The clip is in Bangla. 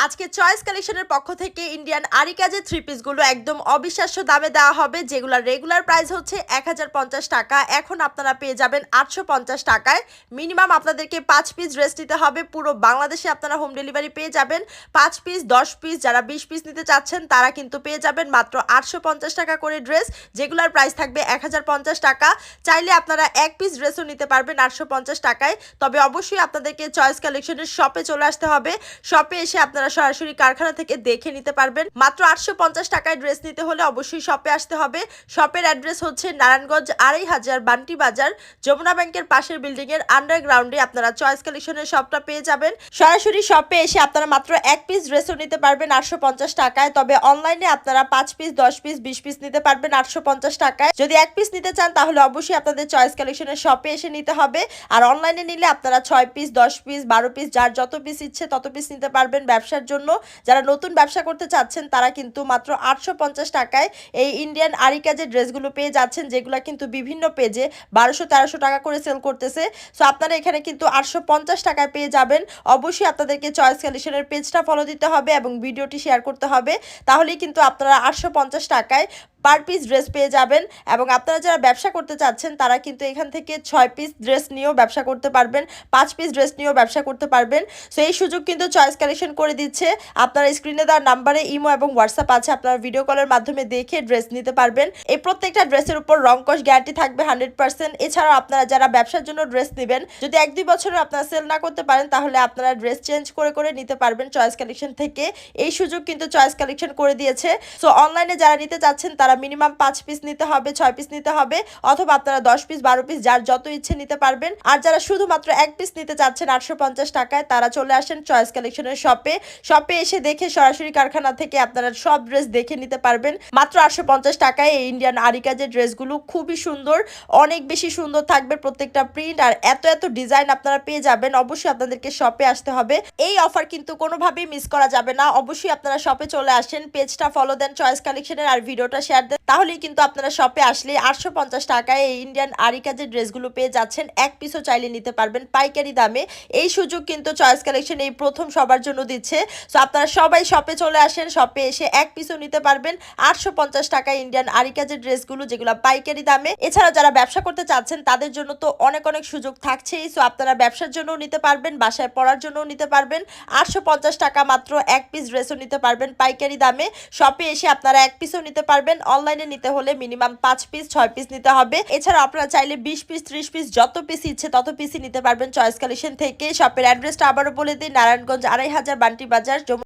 আজকে চয়েস কালেকশনের পক্ষ থেকে ইন্ডিয়ান আরি কাজের থ্রি পিসগুলো একদম অবিশ্বাস্য দামে দেওয়া হবে, যেগুলোর রেগুলার প্রাইস হচ্ছে 1050 টাকা। এখন আপনারা পেয়ে যাবেন 850 টাকায়। মিনিমাম আপনাদেরকে 5 পিস ড্রেস নিতে হবে। পুরো বাংলাদেশে আপনারা হোম ডেলিভারি পেয়ে যাবেন। 5 পিস 10 পিস যারা 20 পিস নিতে চাচ্ছেন তারা কিন্তু পেয়ে যাবেন মাত্র 850 টাকা করে ড্রেস, যেগুলোর প্রাইস থাকবে 1050 টাকা। চাইলে আপনারা এক পিস ড্রেসও নিতে পারবেন 850 টাকায়। তবে অবশ্যই আপনাদেরকে চয়েস কালেকশনের শপে চলে আসতে হবে। শপে এসে আপনারা সরাসরি কারখানা থেকে দেখে নিতে পারবেন। মাত্র 850 টাকায় ড্রেস নিতে হলে অবশ্যই শপে আসতে হবে। শপের অ্যাড্রেস হচ্ছে নারায়ণগঞ্জ 2500 বান্টি বাজার, যমুনা ব্যাংকের পাশের বিল্ডিং এর আন্ডারগ্রাউন্ডে আপনারা চয়েস কালেকশনের শপটা পেয়ে যাবেন। সরাসরি শপে এসে আপনারা মাত্র এক পিস ড্রেসও নিতে পারবেন 850 টাকায়। তবে অনলাইনে আপনারা 5 পিস 10 পিস 20 পিস নিতে পারবেন 850 টাকায়। যদি এক পিস নিতে চান তাহলে অবশ্যই আপনাদের চয়েস কালেকশনের শপে এসে নিতে হবে। আর অনলাইনে নিলে আপনারা 6 পিস 10 পিস 12 পিস যার যত পিস ইচ্ছে তত পিস নিতে পারবেন। ব্যবসার জন্য যারা নতুন ব্যবসা করতে চাচ্ছেন তারা কিন্তু মাত্র 850 টাকায় এই ইন্ডিয়ান আরি কাজের ড্রেসগুলো পেয়ে যাচ্ছেন, যেগুলো কিন্তু বিভিন্ন পেজে 1200-1300 টাকা করে সেল করতেছে। সো আপনারা এখানে কিন্তু 850 টাকায় পেয়ে যাবেন। অবশ্যই আপনাদেরকে চয়েস কালেকশনের পেজটা ফলো দিতে হবে এবং ভিডিওটি শেয়ার করতে হবে, তাহলেই কিন্তু আপনারা 850 টাকায় পার পিস ড্রেস পেয়ে যাবেন। এবং আপনারা যারা ব্যবসা করতে চাচ্ছেন তারা কিন্তু এখান থেকে 6 পিস ড্রেস নিয়েও ব্যবসা করতে পারবেন, 5 পিস ড্রেস নিয়েও ব্যবসা করতে পারবেন। সো এই সুযোগ কিন্তু চয়েস কালেকশন করে দিচ্ছে। আপনারা স্ক্রিনে দেওয়া নাম্বারে ইমো এবং হোয়াটসঅ্যাপ আছে, আপনারা ভিডিও কলের মাধ্যমে দেখে ড্রেস নিতে পারবেন। এই প্রত্যেকটা ড্রেসের উপর রং কস গ্যারান্টি থাকবে 100%। এছাড়াও আপনারা যারা ব্যবসার জন্য ড্রেস নেবেন, যদি 1-2 বছরে আপনারা সেল না করতে পারেন তাহলে আপনারা ড্রেস চেঞ্জ করে করে নিতে পারবেন চয়েস কালেকশন থেকে। এই সুযোগ কিন্তু চয়েস কালেকশন করে দিয়েছে। সো অনলাইনে যারা নিতে চাচ্ছেন তারা মিনিমাম 5 পিস নিতে হবে, 6 পিস নিতে হবে, অথবা আপনারা 10 পিস 12 পিস যার যত ইচ্ছে নিতে পারবেন। আর যারা শুধুমাত্র এক পিস নিতে চাচ্ছেন 850 টাকায় তারা চলে আসেন চয়েস কালেকশনের শপে। শপে এসে দেখে সরাসরি কারখানা থেকে আপনারা সব ড্রেস দেখে নিতে পারবেন মাত্র 850 টাকায়। এই ইন্ডিয়ান আরি কাজের ড্রেসগুলো খুবই সুন্দর, অনেক বেশি সুন্দর থাকবে প্রত্যেকটা প্রিন্ট, আর এত এত ডিজাইন আপনারা পেয়ে যাবেন। অবশ্যই আপনাদেরকে শপে আসতে হবে। এই অফার কিন্তু কোনোভাবেই মিস করা যাবে না। অবশ্যই আপনারা শপে চলে আসেন, পেজটা ফলো দেন চয়েস কালেকশনের, আর ভিডিওটা শেয়ার দেন, তাহলেই কিন্তু আপনারা শপে আসলে 850 টাকায় এই ইন্ডিয়ান আরি কাজের ড্রেসগুলো পেয়ে যাচ্ছেন। এক পিসও চাইলে নিতে পারবেন পাইকারি দামে। এই সুযোগ কিন্তু চয়েস কালেকশন এই প্রথম সবার জন্য দিচ্ছে। সো আপনারা সবাই শপে চলে আসেন, শপে এসে এক পিসও নিতে পারবেন 850 টাকায় ইন্ডিয়ান আরি কাজের ড্রেসগুলো, যেগুলো পাইকারি দামে। এছাড়া যারা ব্যবসা করতে চাচ্ছেন তাদের জন্য তো অনেক অনেক সুযোগ থাকছেই। সো আপনারা ব্যবসার জন্যও নিতে পারবেন, বাসায় পড়ার জন্যও নিতে পারবেন। 850 টাকা মাত্র এক পিস ড্রেসও নিতে পারবেন পাইকারি দামে। শপে এসে আপনারা এক পিসও নিতে পারবেন। অনলাইনে নিতে হলে মিনিমাম 5 পিস 6 পিস নিতে হবে। এছাড়া আপনারা চাইলে 20 পিস 30 পিস যত পিস ইচ্ছে তত পিসই নিতে পারবেন চয়েস কালেকশন থেকে। শপের অ্যাড্রেসটা আবারও বলে দিই, নারায়ণগঞ্জ 2500 বান্টি বাজার।